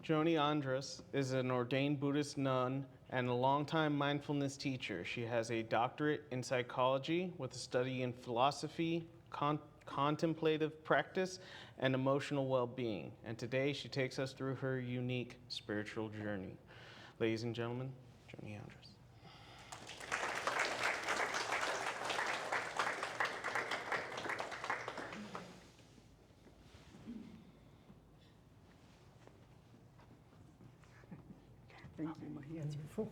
Joanie Andras is an ordained Buddhist nun and a longtime mindfulness teacher. She has a doctorate in psychology with a study in philosophy, contemplative practice, and emotional well-being. And today she takes us through her unique spiritual journey. Ladies and gentlemen, Joanie Andras. Thank you, my hands are full.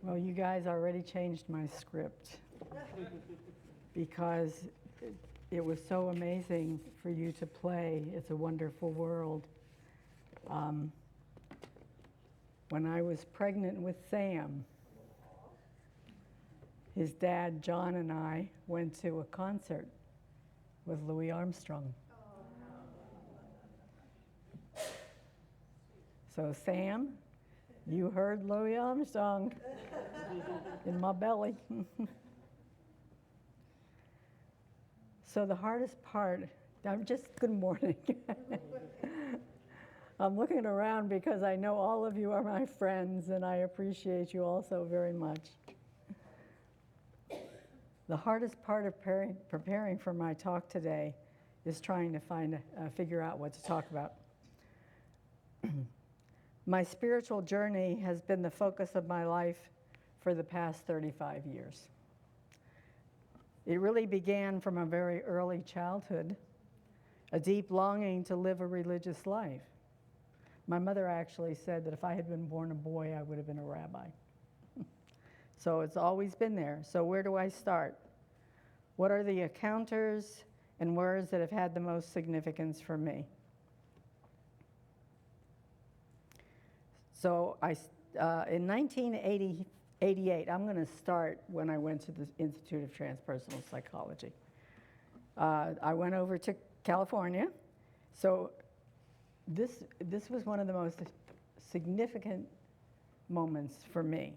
Well, you guys already changed my script because it was so amazing for you to play It's a Wonderful World. When I was pregnant with Sam, his dad, John, and I went to a concert with Louis Armstrong. So Sam, you heard Louis Armstrong in my belly. So the hardest part, good morning. I'm looking around because I know all of you are my friends and I appreciate you all so very much. The hardest part of preparing for my talk today is trying to figure out what to talk about. My spiritual journey has been the focus of my life for the past 35 years. It really began from a very early childhood, a deep longing to live a religious life. My mother actually said that if I had been born a boy, I would have been a rabbi. So it's always been there. So where do I start? What are the encounters and words that have had the most significance for me? So in 1988, I'm going to start when I went to the Institute of Transpersonal Psychology. I went over to California. So this was one of the most significant moments for me.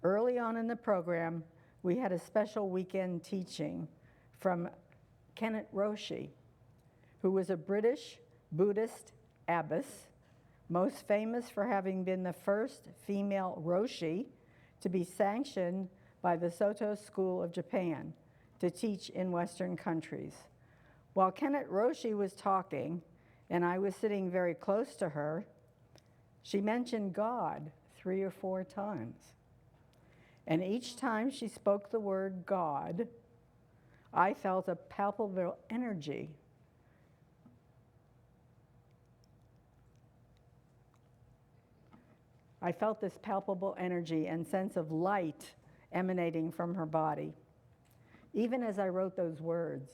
Early on in the program, we had a special weekend teaching from Kennett Roshi, who was a British Buddhist abbess, most famous for having been the first female Roshi to be sanctioned by the Soto School of Japan to teach in Western countries. While Kennett Roshi was talking, and I was sitting very close to her, she mentioned God 3 or 4 times. And each time she spoke the word God, I felt a palpable energy. I felt this palpable energy and sense of light emanating from her body. Even as I wrote those words,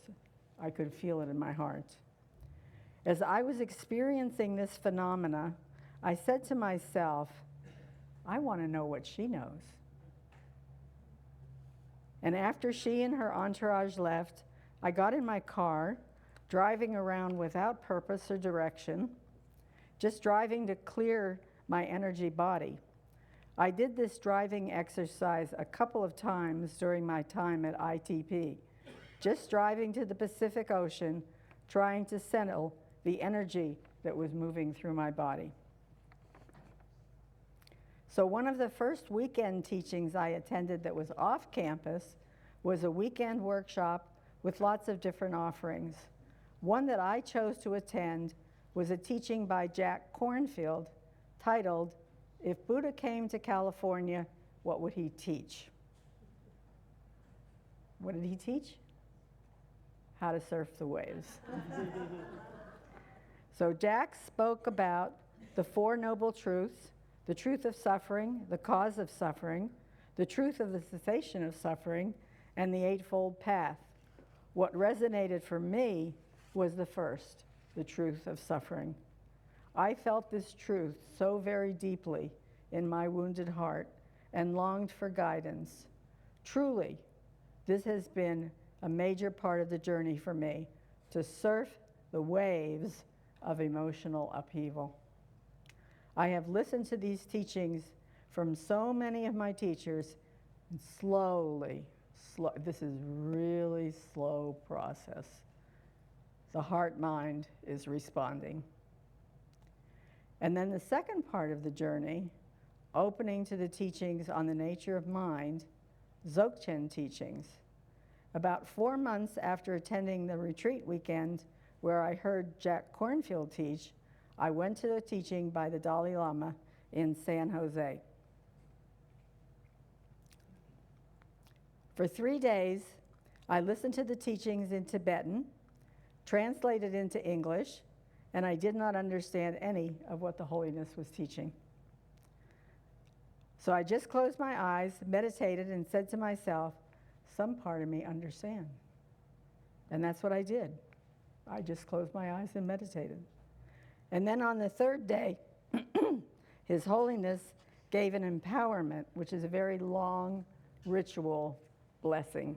I could feel it in my heart. As I was experiencing this phenomena, I said to myself, I want to know what she knows. And after she and her entourage left, I got in my car, driving around without purpose or direction, just driving to clear my energy body. I did this driving exercise a couple of times during my time at ITP, just driving to the Pacific Ocean, trying to settle the energy that was moving through my body. So one of the first weekend teachings I attended that was off campus was a weekend workshop with lots of different offerings. One that I chose to attend was a teaching by Jack Kornfield titled, If Buddha Came to California, What Would He Teach? What did he teach? How to surf the waves. So Jack spoke about the 4 noble truths, the truth of suffering, the cause of suffering, the truth of the cessation of suffering, and the Eightfold Path. What resonated for me was the first, the truth of suffering. I felt this truth so very deeply in my wounded heart and longed for guidance. Truly, this has been a major part of the journey for me, to surf the waves of emotional upheaval. I have listened to these teachings from so many of my teachers, And slowly, this is really slow process. The heart-mind is responding. And then the second part of the journey, opening to the teachings on the nature of mind, Dzogchen teachings. About 4 months after attending the retreat weekend where I heard Jack Kornfield teach, I went to a teaching by the Dalai Lama in San Jose. For 3 days, I listened to the teachings in Tibetan, translated into English, and I did not understand any of what the Holiness was teaching. So I just closed my eyes, meditated, and said to myself, some part of me understands. And that's what I did. I just closed my eyes and meditated. And then on the third day, His Holiness gave an empowerment, which is a very long ritual blessing.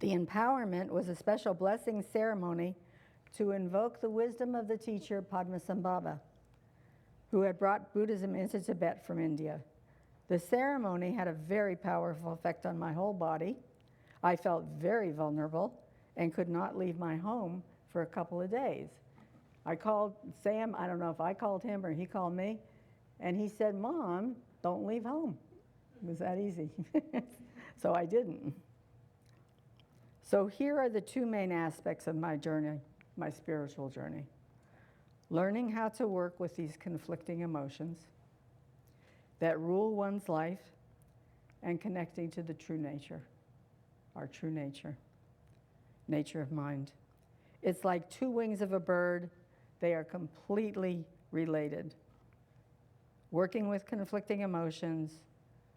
The empowerment was a special blessing ceremony to invoke the wisdom of the teacher Padmasambhava, who had brought Buddhism into Tibet from India. The ceremony had a very powerful effect on my whole body. I felt very vulnerable and could not leave my home for a couple of days. I called Sam, I don't know if I called him or he called me, and he said, Mom, don't leave home. It was that easy. So I didn't. So here are the two main aspects of my journey, my spiritual journey. Learning how to work with these conflicting emotions that rule one's life and connecting to the true nature, our true nature, nature of mind. It's like two wings of a bird. They are completely related. Working with conflicting emotions,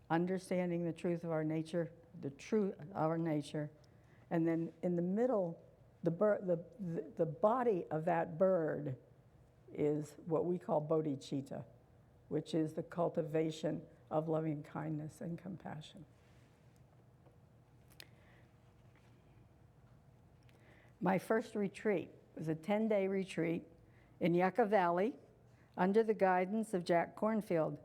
understanding the truth of our nature, the truth of our nature, and then in the middle, the body of that bird is what we call bodhicitta, which is the cultivation of loving kindness and compassion. My first retreat was a 10-day retreat in Yucca Valley under the guidance of Jack Kornfield.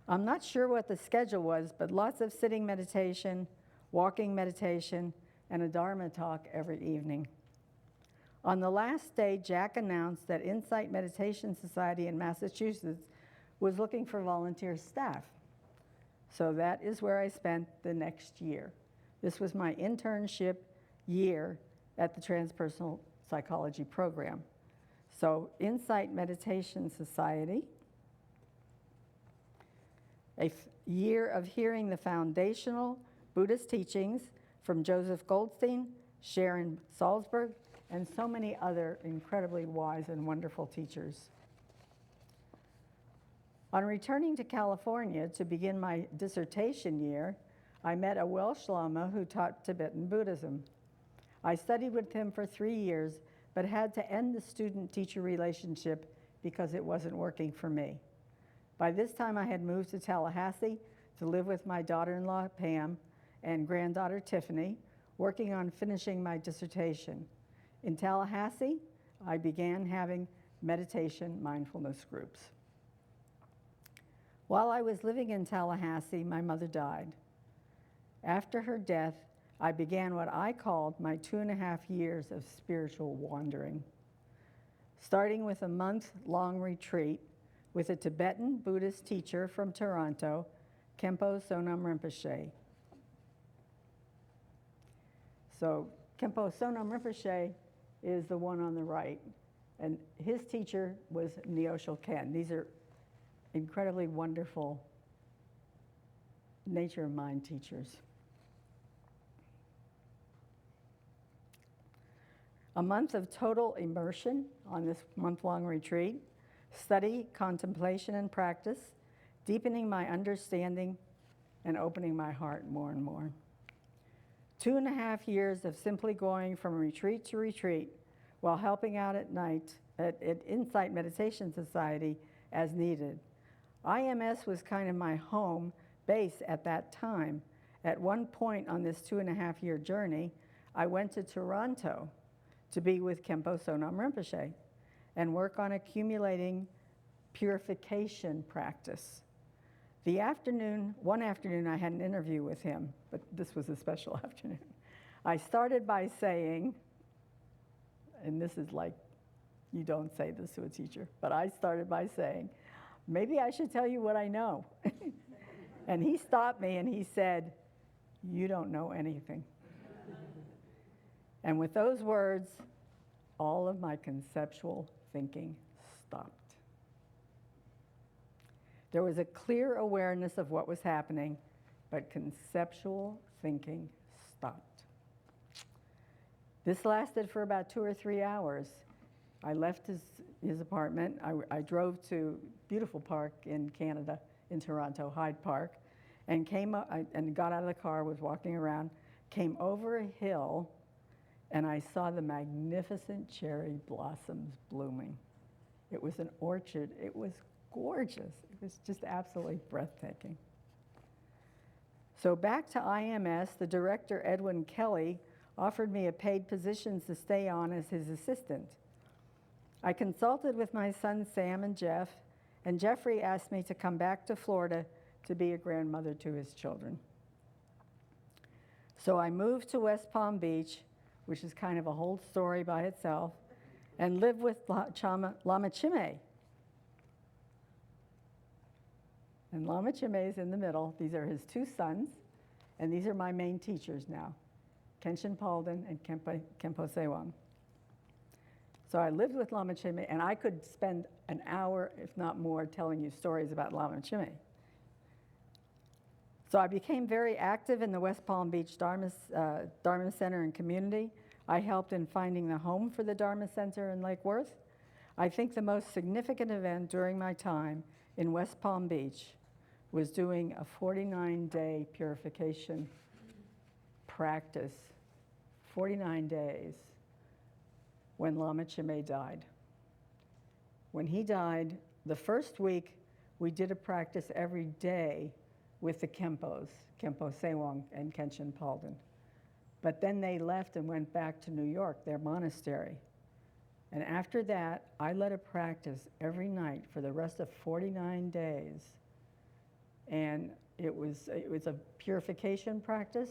I'm not sure what the schedule was, but lots of sitting meditation, walking meditation, and a Dharma talk every evening. On the last day, Jack announced that Insight Meditation Society in Massachusetts was looking for volunteer staff. So that is where I spent the next year. This was my internship year at the Transpersonal Psychology program. So Insight Meditation Society, a year of hearing the foundational Buddhist teachings from Joseph Goldstein, Sharon Salzberg, and so many other incredibly wise and wonderful teachers. On returning to California to begin my dissertation year, I met a Welsh Lama who taught Tibetan Buddhism. I studied with him for 3 years, but had to end the student-teacher relationship because it wasn't working for me. By this time, I had moved to Tallahassee to live with my daughter-in-law, Pam, and granddaughter, Tiffany, working on finishing my dissertation. In Tallahassee, I began having meditation mindfulness groups. While I was living in Tallahassee, my mother died. After her death, I began what I called my 2.5 years of spiritual wandering, starting with a month-long retreat with a Tibetan Buddhist teacher from Toronto, Khenpo Sonam Rinpoche. So Khenpo Sonam Rinpoche is the one on the right, and his teacher was Neosho Ken. These are incredibly wonderful nature of mind teachers. A month of total immersion on this month-long retreat, study, contemplation, and practice, deepening my understanding and opening my heart more and more. 2.5 years of simply going from retreat to retreat while helping out at night at Insight Meditation Society as needed. IMS was kind of my home base at that time. At one point on this 2.5-year journey, I went to Toronto to be with Khenpo Sonam Rinpoche and work on accumulating purification practice. One afternoon I had an interview with him, but this was a special afternoon. I started by saying, and this is like, you don't say this to a teacher, but I started by saying, maybe I should tell you what I know. And he stopped me and he said, you don't know anything. And with those words, all of my conceptual thinking stopped. There was a clear awareness of what was happening, but conceptual thinking stopped. This lasted for about 2 or 3 hours. I left his apartment. I drove to a beautiful park in Canada, in Toronto, Hyde Park, and and got out of the car, was walking around, came over a hill, and I saw the magnificent cherry blossoms blooming. It was an orchard. It was gorgeous. It was just absolutely breathtaking. So back to IMS, the director, Edwin Kelly, offered me a paid position to stay on as his assistant. I consulted with my sons Sam and Jeff, and Jeffrey asked me to come back to Florida to be a grandmother to his children. So I moved to West Palm Beach, which is kind of a whole story by itself, and lived with Lama Chime. And Lama Chime is in the middle. These are his 2 sons, and these are my main teachers now, Kenshin Palden and Kempo Sewang. So I lived with Lama Chime, and I could spend an hour, if not more, telling you stories about Lama Chime. So I became very active in the West Palm Beach Dharma Center and community. I helped in finding the home for the Dharma Center in Lake Worth. I think the most significant event during my time in West Palm Beach was doing a 49-day purification practice, 49 days, when Lama Chime died. When he died, the first week, we did a practice every day with the Kempos, Kempo Sewang and Kenshin Palden. But then they left and went back to New York, their monastery. And after that, I led a practice every night for the rest of 49 days. And it was a purification practice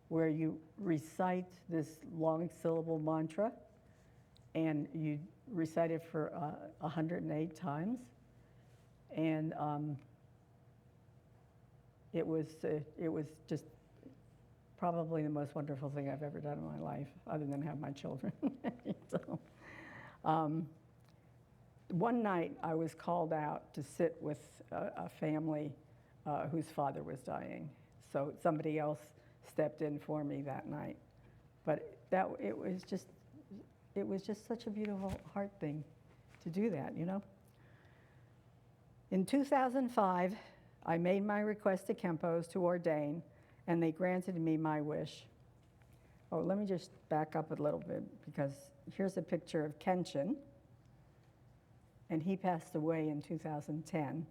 where you recite this long syllable mantra, and you recite it for 108 times. And it was just probably the most wonderful thing I've ever done in my life, other than have my children. So, one night I was called out to sit with a family whose father was dying. So somebody else stepped in for me that night. But it was just such a beautiful heart thing to do that, you know? In 2005, I made my request to Kempos to ordain, and they granted me my wish. Oh, let me just back up a little bit, because here's a picture of Kenshin, and he passed away in 2010.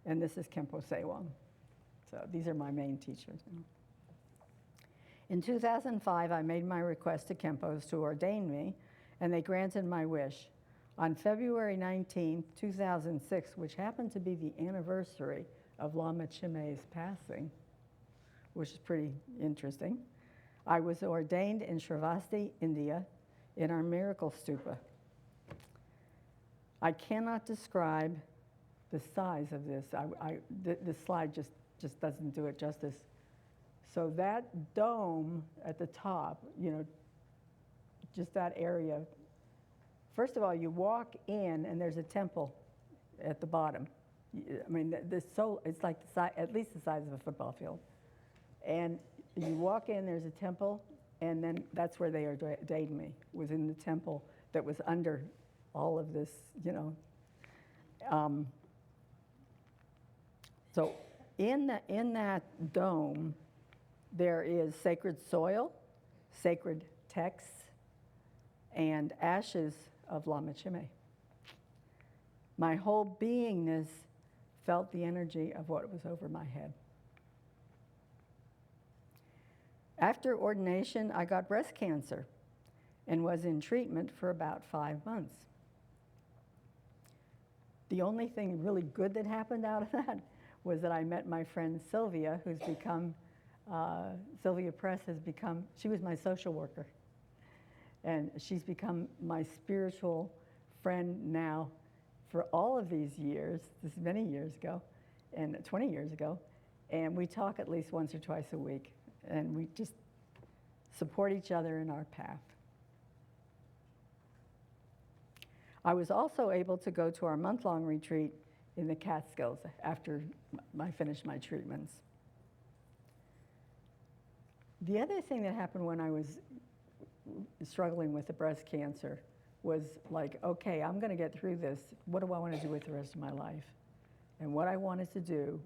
And this is Kempo Sewang. So these are my main teachers. In 2005, I made my request to Kempos to ordain me, and they granted my wish. On February 19, 2006, which happened to be the anniversary of Lama Chime's passing, which is pretty interesting, I was ordained in Shravasti, India, in our miracle stupa. I cannot describe the size of this. This slide just doesn't do it justice. So that dome at the top, you know, just that area. First of all, you walk in and there's a temple at the bottom. I mean, it's like at least the size of a football field. And you walk in, there's a temple, and then that's where they ordained me, was in the temple that was under all of this, you know. So in that dome, there is sacred soil, sacred texts, and ashes of Lama Chime. My whole beingness felt the energy of what was over my head. After ordination, I got breast cancer and was in treatment for about 5 months. The only thing really good that happened out of that was that I met my friend Sylvia, who's become, Sylvia Press has become, she was my social worker. And she's become my spiritual friend now for all of these years. This is many years ago, and 20 years ago. And we talk at least once or twice a week. And we just support each other in our path. I was also able to go to our month-long retreat in the Catskills after I finished my treatments. The other thing that happened when I was struggling with the breast cancer was like, okay, I'm going to get through this. What do I want to do with the rest of my life? And what I wanted to do,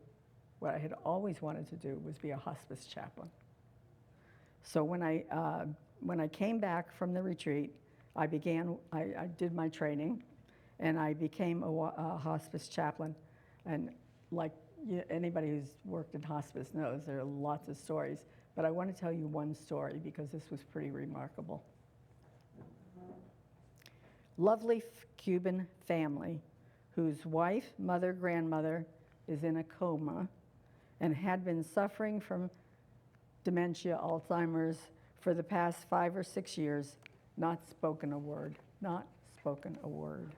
what I had always wanted to do, was be a hospice chaplain. So when I came back from the retreat, I did my training, and I became a hospice chaplain. And like anybody who's worked in hospice knows, there are lots of stories. But I want to tell you one story because this was pretty remarkable. Lovely Cuban family whose wife, mother, grandmother is in a coma and had been suffering from dementia, Alzheimer's, for the past 5 or 6 years, not spoken a word, not spoken a word.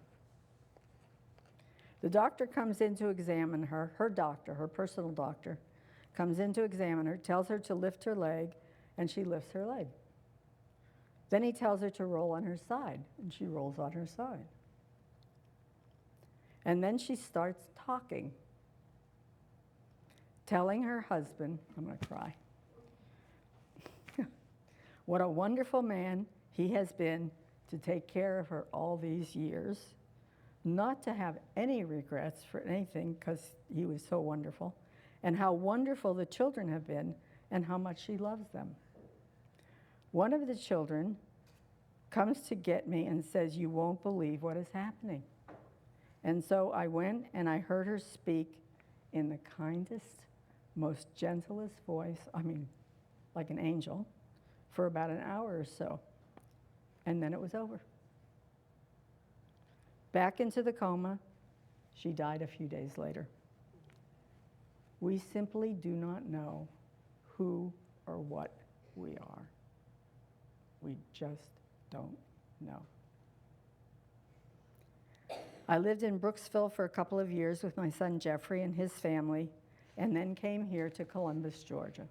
The doctor comes in to examine her, her doctor, her personal doctor, comes in to examine her, tells her to lift her leg, and she lifts her leg. Then he tells her to roll on her side, and she rolls on her side. And then she starts talking, telling her husband, I'm going to cry, what a wonderful man he has been to take care of her all these years, not to have any regrets for anything because he was so wonderful, and how wonderful the children have been and how much she loves them. One of the children comes to get me and says, "You won't believe what is happening." And so I went and I heard her speak in the kindest, most gentlest voice, like an angel, for about an hour or so. And then it was over. Back into the coma. She died a few days later. We simply do not know who or what we are. We just don't know. I lived in Brooksville for a couple of years with my son Jeffrey and his family, and then came here to Columbus, Georgia.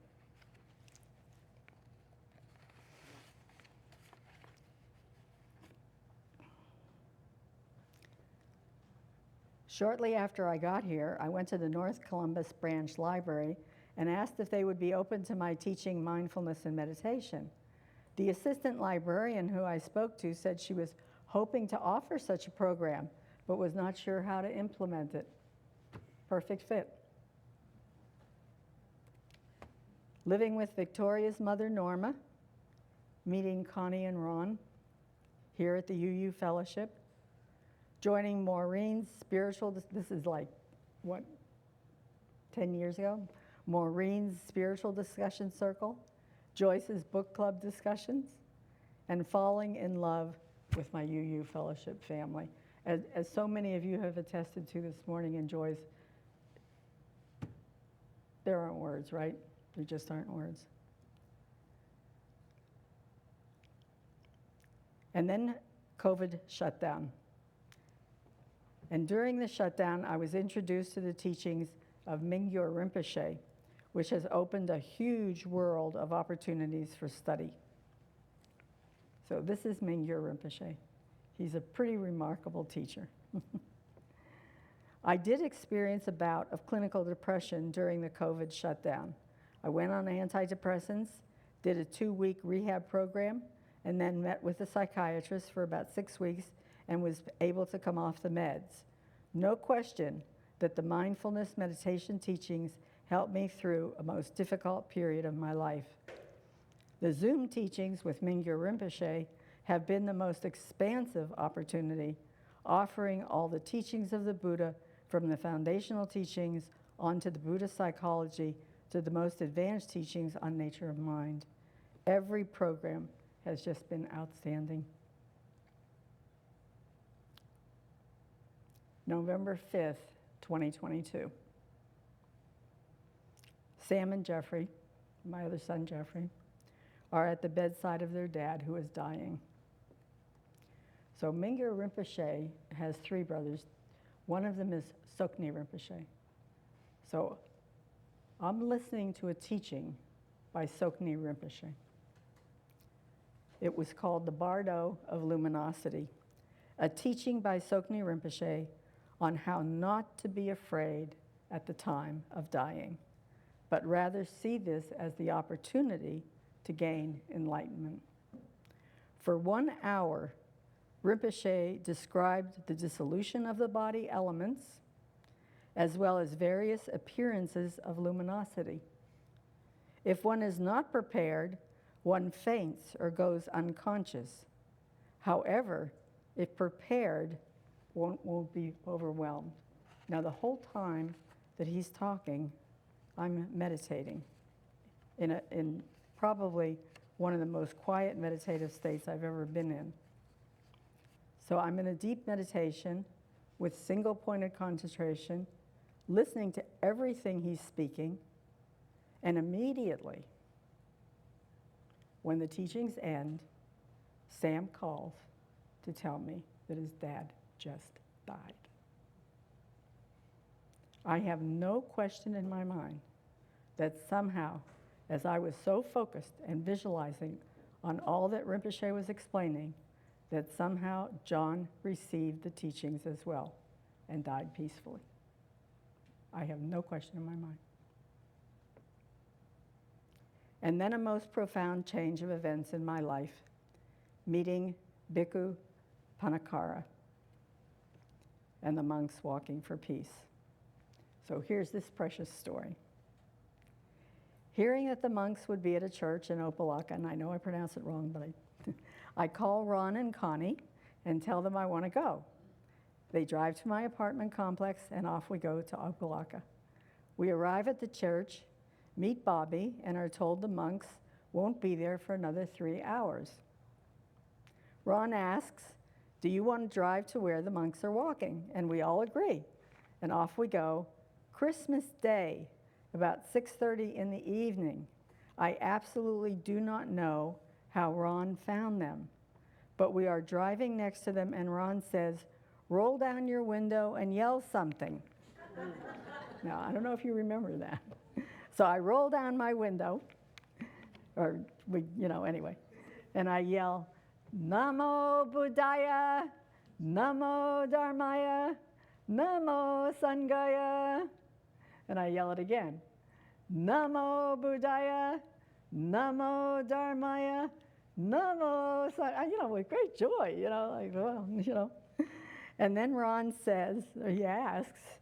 Shortly after I got here, I went to the North Columbus Branch Library and asked if they would be open to my teaching mindfulness and meditation. The assistant librarian who I spoke to said she was hoping to offer such a program, but was not sure how to implement it. Perfect fit. Living with Victoria's mother, Norma, meeting Connie and Ron here at the UU Fellowship, joining Maureen's spiritual, this is like, 10 years ago? Maureen's spiritual discussion circle, Joyce's book club discussions, and falling in love with my UU Fellowship family. As so many of you have attested to this morning in Joyce, there aren't words, right? There just aren't words. And then COVID shut down. And during the shutdown, I was introduced to the teachings of Mingyur Rinpoche, which has opened a huge world of opportunities for study. So this is Mingyur Rinpoche. He's a pretty remarkable teacher. I did experience a bout of clinical depression during the COVID shutdown. I went on antidepressants, did a 2-week rehab program, and then met with a psychiatrist for about 6 weeks and was able to come off the meds. No question that the mindfulness meditation teachings helped me through a most difficult period of my life. The Zoom teachings with Mingyur Rinpoche have been the most expansive opportunity, offering all the teachings of the Buddha from the foundational teachings onto the Buddhist psychology to the most advanced teachings on nature of mind. Every program has just been outstanding. November 5th, 2022. Sam and Jeffrey, my other son Jeffrey, are at the bedside of their dad who is dying. So Mingyur Rinpoche has three brothers. One of them is Sokni Rinpoche. So I'm listening to a teaching by Sokni Rinpoche. It was called The Bardo of Luminosity, a teaching by Sokni Rinpoche on how not to be afraid at the time of dying, but rather see this as the opportunity to gain enlightenment. For 1 hour, Rinpoche described the dissolution of the body elements, as well as various appearances of luminosity. If one is not prepared, one faints or goes unconscious. However, if prepared, one won't be overwhelmed. Now, the whole time that he's talking, I'm meditating in probably one of the most quiet meditative states I've ever been in. So I'm in a deep meditation with single-pointed concentration, listening to everything he's speaking, and immediately, when the teachings end, Sam calls to tell me that his dad just died. I have no question in my mind that somehow, as I was so focused and visualizing on all that Rinpoche was explaining, that somehow John received the teachings as well and died peacefully. I have no question in my mind. And then a most profound change of events in my life, meeting Bhikkhu Panakara and the monks walking for peace. So here's this precious story. Hearing that the monks would be at a church in Opelika, and I know I pronounce it wrong, but I call Ron and Connie and tell them I want to go. They drive to my apartment complex, and off we go to Opelika. We arrive at the church, meet Bobby, and are told the monks won't be there for another 3 hours. Ron asks, "Do you want to drive to where the monks are walking?" And we all agree. And off we go. Christmas Day, about 6:30 in the evening. I absolutely do not know how Ron found them, but we are driving next to them, and Ron says, "Roll down your window and yell something." Now, I don't know if you remember that. So I roll down my window, anyway, and I yell, "Namo Buddhaya, Namo Dharmaya, Namo Sangaya." And I yell it again, "Namo Buddhaya, Namo Dharmaya, Namo Sangaya," with great joy, And then Ron says, or he asks,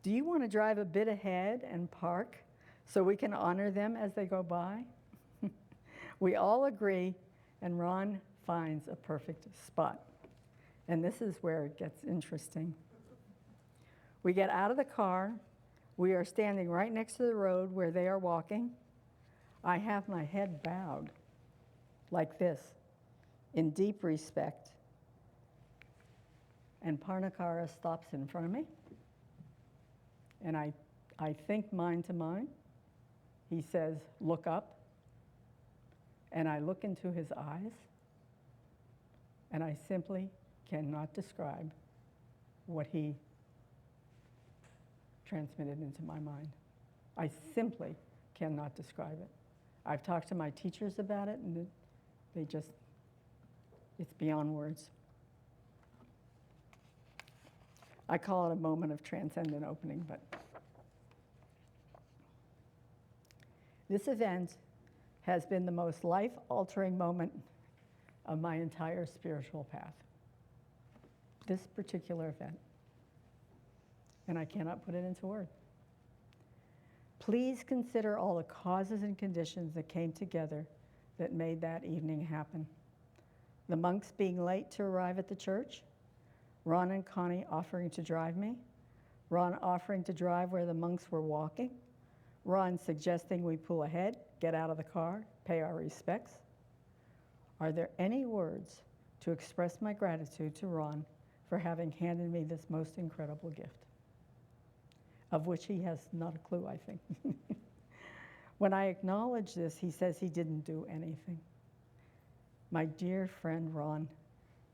"Do you want to drive a bit ahead and park so we can honor them as they go by?" We all agree, and Ron finds a perfect spot. And this is where it gets interesting. We get out of the car. We are standing right next to the road where they are walking. I have my head bowed like this, in deep respect. And Parnakara stops in front of me. And I think mind to mind. He says, "Look up." And I look into his eyes. And I simply cannot describe what he transmitted into my mind. I simply cannot describe it. I've talked to my teachers about it, and it's beyond words. I call it a moment of transcendent opening, but this event has been the most life-altering moment of my entire spiritual path. This particular event. And I cannot put it into words. Please consider all the causes and conditions that came together that made that evening happen. The monks being late to arrive at the church, Ron and Connie offering to drive me, Ron offering to drive where the monks were walking, Ron suggesting we pull ahead, get out of the car, pay our respects. Are there any words to express my gratitude to Ron for having handed me this most incredible gift, of which he has not a clue, I think. When I acknowledge this, he says he didn't do anything. My dear friend Ron,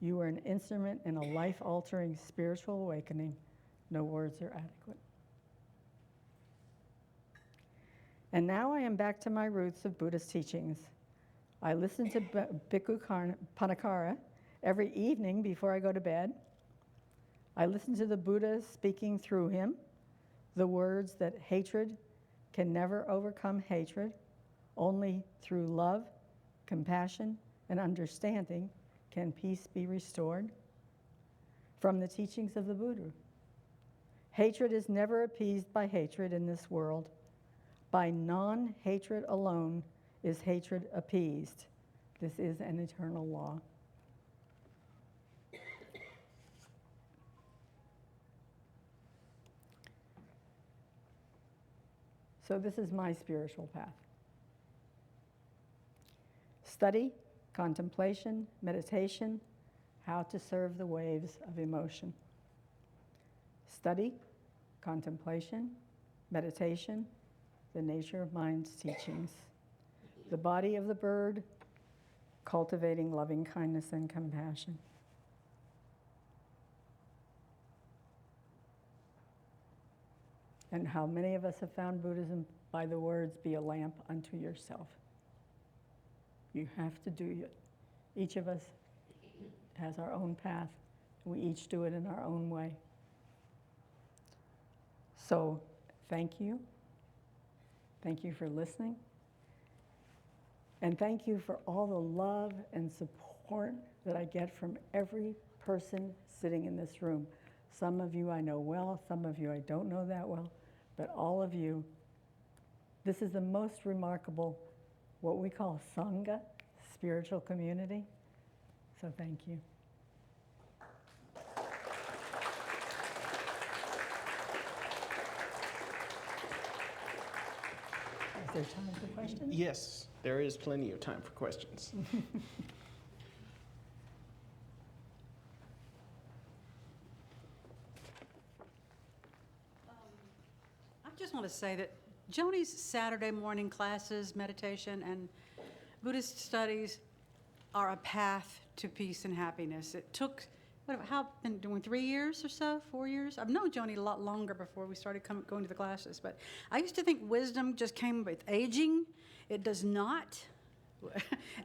you are an instrument in a life-altering spiritual awakening. No words are adequate. And now I am back to my roots of Buddhist teachings. I listen to Bhikkhu Panakara every evening before I go to bed. I listen to the Buddha speaking through him the words that hatred can never overcome hatred. Only through love, compassion, and understanding can peace be restored. From the teachings of the Buddha. Hatred is never appeased by hatred in this world. By non-hatred alone is hatred appeased. This is an eternal law. So this is my spiritual path. Study, contemplation, meditation, how to serve the waves of emotion. Study, contemplation, meditation, the nature of mind's teachings. The body of the bird, cultivating loving kindness and compassion. And how many of us have found Buddhism by the words, be a lamp unto yourself. You have to do it. Each of us has our own path. We each do it in our own way. So, thank you. Thank you for listening. And thank you for all the love and support that I get from every person sitting in this room. Some of you I know well, some of you I don't know that well, but all of you, this is the most remarkable, what we call Sangha, spiritual community. So thank you. Is there time for questions? Yes, there is plenty of time for questions. I just want to say that Joanie's Saturday morning classes, meditation, and Buddhist studies are a path to peace and happiness. It took, been doing 3 years or so, 4 years? I've known Joanie a lot longer before we started going to the classes, but I used to think wisdom just came with aging. It does not.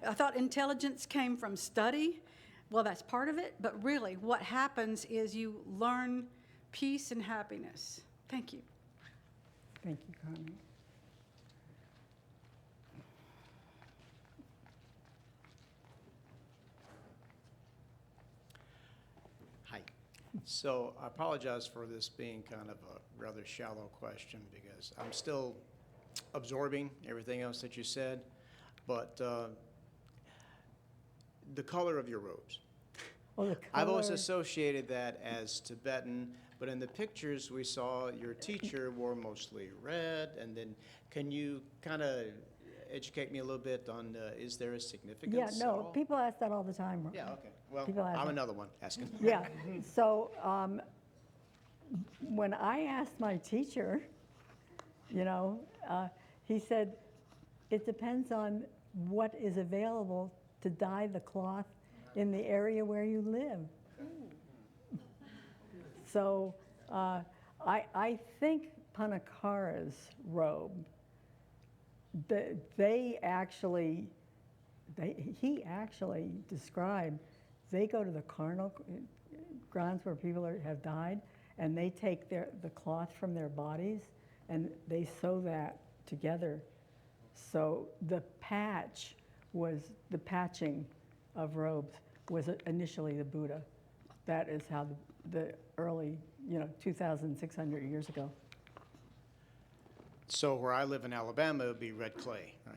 I thought intelligence came from study. Well, that's part of it, but really what happens is you learn peace and happiness. Thank you. Thank you, Carmen. Hi. So I apologize for this being kind of a rather shallow question because I'm still absorbing everything else that you said, but the color of your robes. Oh, the I've always color. associated that as Tibetan, but in the pictures we saw your teacher wore mostly red, and then can you kind of educate me a little bit on, is there a significance Yeah, at no, all? people ask that all the time. Yeah, okay. Well, People ask I'm that. another one asking. Yeah, so when I asked my teacher, he said, it depends on what is available to dye the cloth in the area where you live. So I think Panakara's robe, he actually described, they go to the carnal grounds where people have died, and they take the cloth from their bodies and they sew that together. So the patching of robes was initially the Buddha. That is how the early, 2,600 years ago. So where I live in Alabama, it would be red clay, right?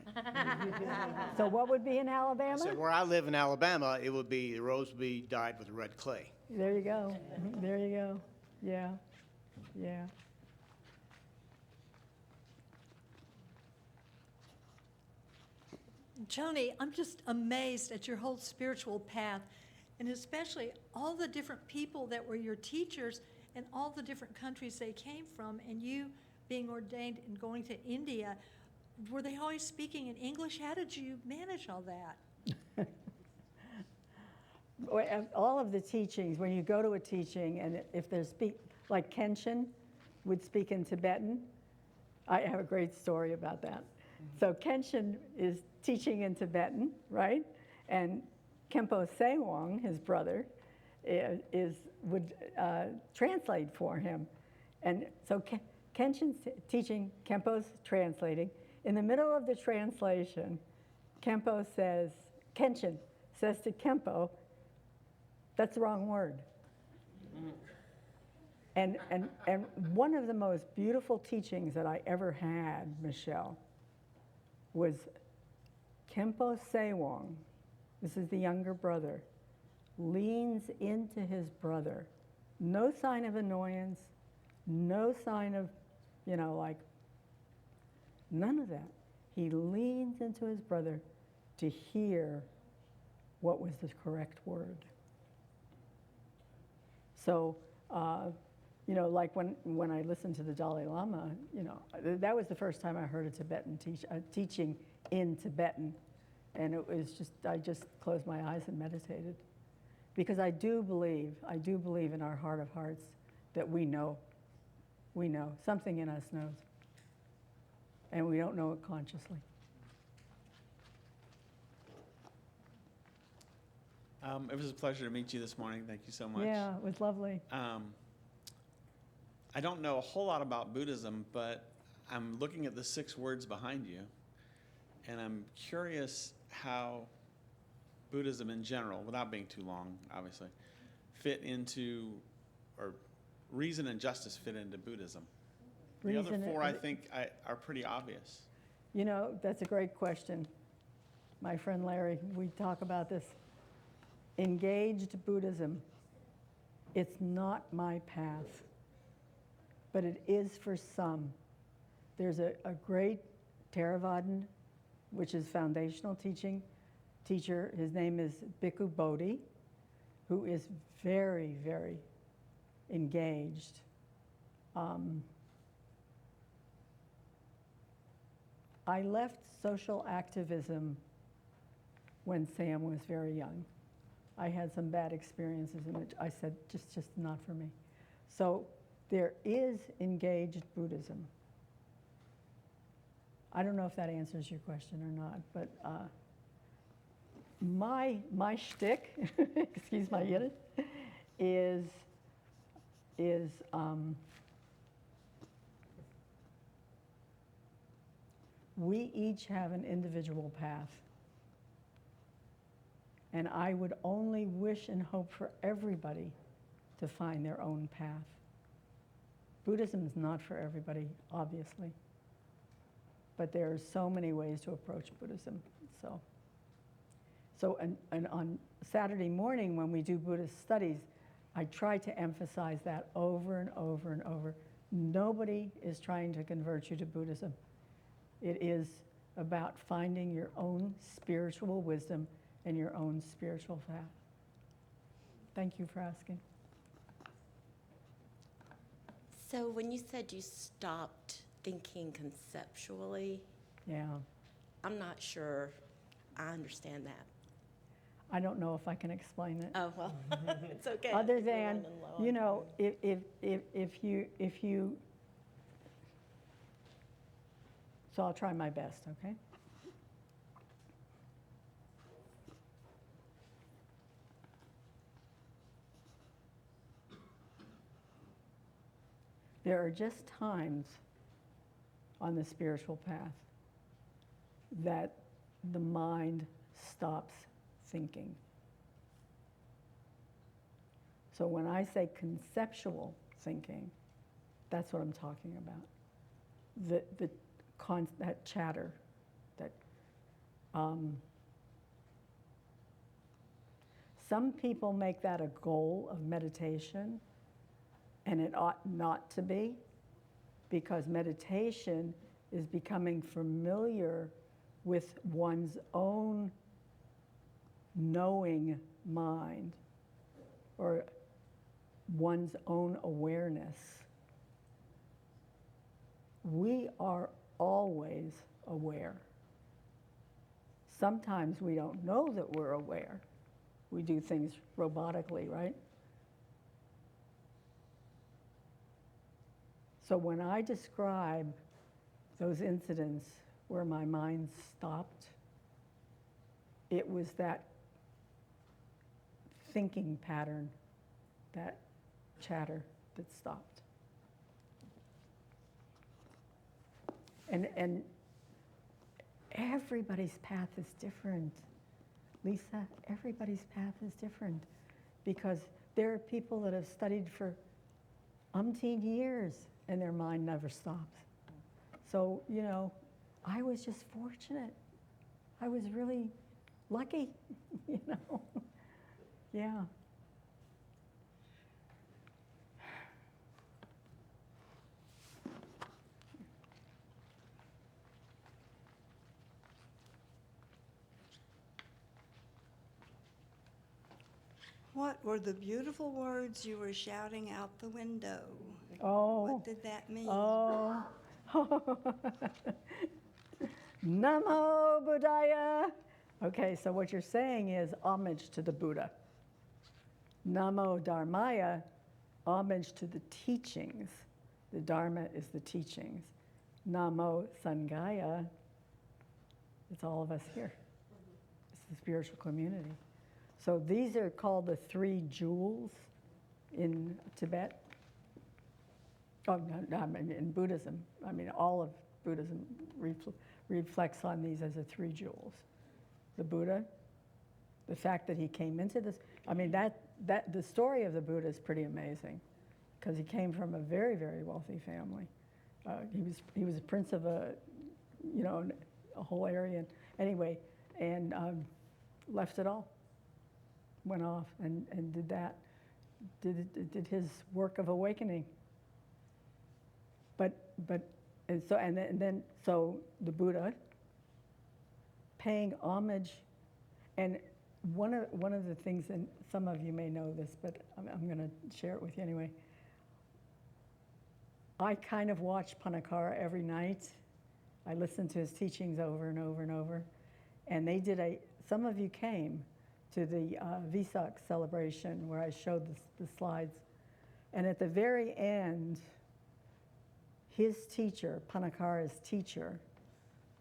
So what would be in Alabama? So where I live in Alabama, it would be, the rose would be dyed with red clay. There you go. There you go. Yeah. Yeah. Joanie, I'm just amazed at your whole spiritual path. and especially all the different people that were your teachers and all the different countries they came from, and you being ordained and going to India, were they always speaking in English? How did you manage all that? All of the teachings, when you go to a teaching, and if there's like Kenshin would speak in Tibetan. I have a great story about that. So Kenshin is teaching in Tibetan, right? And Khenpo Sewang, his brother, would translate for him. And so Kenshin's teaching, Khenpo's translating. In the middle of the translation, Kenshin says to Khenpo, "That's the wrong word." And one of the most beautiful teachings that I ever had, Michelle, was Khenpo Sewang, this is the younger brother, leans into his brother. No sign of annoyance, no sign of, like, none of that. He leans into his brother to hear what was the correct word. So, like when I listened to the Dalai Lama, that was the first time I heard a Tibetan teaching in Tibetan. And it was I just closed my eyes and meditated. Because I do believe in our heart of hearts that we know, something in us knows. And we don't know it consciously. It was a pleasure to meet you this morning. Thank you so much. Yeah, it was lovely. I don't know a whole lot about Buddhism, but I'm looking at the 6 words behind you, and I'm curious how Buddhism in general, without being too long, obviously, fit into, or reason and justice fit into Buddhism. The other 4, I think, are pretty obvious. That's a great question. My friend Larry, we talk about this. Engaged Buddhism, it's not my path, but it is for some. There's a great Theravadan, which is foundational teacher. His name is Bhikkhu Bodhi, who is very, very engaged. I left social activism when Sam was very young. I had some bad experiences in which I said, just not for me. So there is engaged Buddhism. I don't know if that answers your question or not, but my shtick, excuse my Yiddish, is we each have an individual path. And I would only wish and hope for everybody to find their own path. Buddhism is not for everybody, obviously. But there are so many ways to approach Buddhism. And on Saturday morning when we do Buddhist studies, I try to emphasize that over and over and over. Nobody is trying to convert you to Buddhism. It is about finding your own spiritual wisdom and your own spiritual path. Thank you for asking. So when you said you stopped thinking conceptually, Yeah. I'm not sure I understand that. I don't know if I can explain it. Oh, well, it's okay. Other than, if you, so I'll try my best, okay? There are just times on the spiritual path that the mind stops thinking. So when I say conceptual thinking, that's what I'm talking about. That chatter, that some people make that a goal of meditation, and it ought not to be, because meditation is becoming familiar with one's own knowing mind or one's own awareness. We are always aware. Sometimes we don't know that we're aware. We do things robotically, right? So when I describe those incidents where my mind stopped, it was that thinking pattern, that chatter that stopped. And everybody's path is different. Lisa, everybody's path is different because there are people that have studied for umpteen years and their mind never stops. So, you know, I was just fortunate. I was really lucky, you know. Yeah. What were the beautiful words you were shouting out the window? Oh. What did that mean? Oh. Namo Buddhaya. Okay, so what you're saying is homage to the Buddha. Namo Dharmaya, homage to the teachings. The Dharma is the teachings. Namo Sangaya, it's all of us here. It's the spiritual community. So these are called the 3 jewels in Tibet. Oh, no, I mean in Buddhism. I mean, all of Buddhism reflects on these as the 3 jewels. The Buddha, the fact that he came into this. I mean, the story of the Buddha is pretty amazing because he came from a very, very wealthy family. He was a prince of a whole area. Anyway, and left it all. Went off and did that. Did his work of awakening. But so the Buddha paying homage, and one of the things, and some of you may know this, but I'm going to share it with you anyway. I kind of watch Panakara every night. I listen to his teachings over and over and over, and they did some of you came to the Vesak celebration where I showed the slides, and at the very end, his teacher, Panakara's teacher,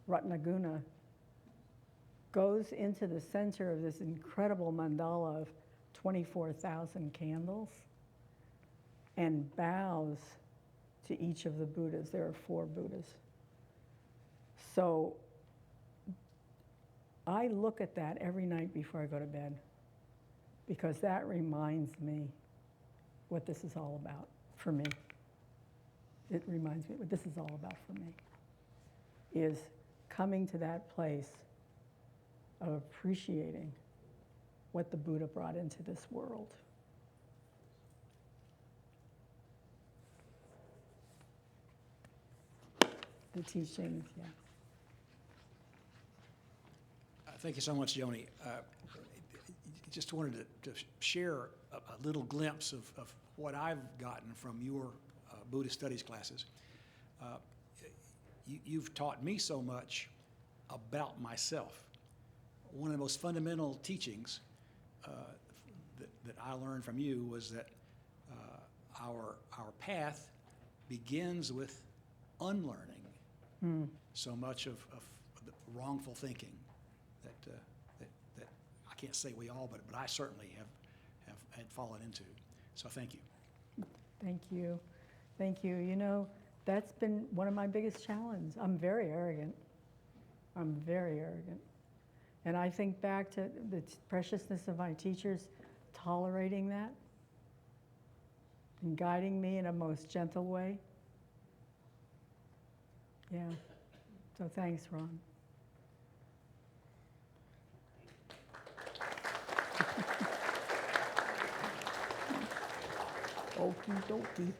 Ratnaguna, goes into the center of this incredible mandala of 24,000 candles and bows to each of the Buddhas. There are 4 Buddhas. So I look at that every night before I go to bed because that reminds me what this is all about for me. It reminds me what this is all about for me, is coming to that place of appreciating what the Buddha brought into this world. The teachings, yes. Thank you so much, Joanie. Just wanted to share a little glimpse of what I've gotten from your Buddhist studies classes. You've taught me so much about myself. One of the most fundamental teachings that I learned from you was that our path begins with unlearning so much of the wrongful thinking that I can't say we all, but I certainly have had fallen into. So thank you. Thank you. Thank you. You know, that's been one of my biggest challenges. I'm very arrogant. I'm very arrogant. And I think back to the preciousness of my teachers tolerating that and guiding me in a most gentle way. Yeah. So thanks, Ron. Okie dokie.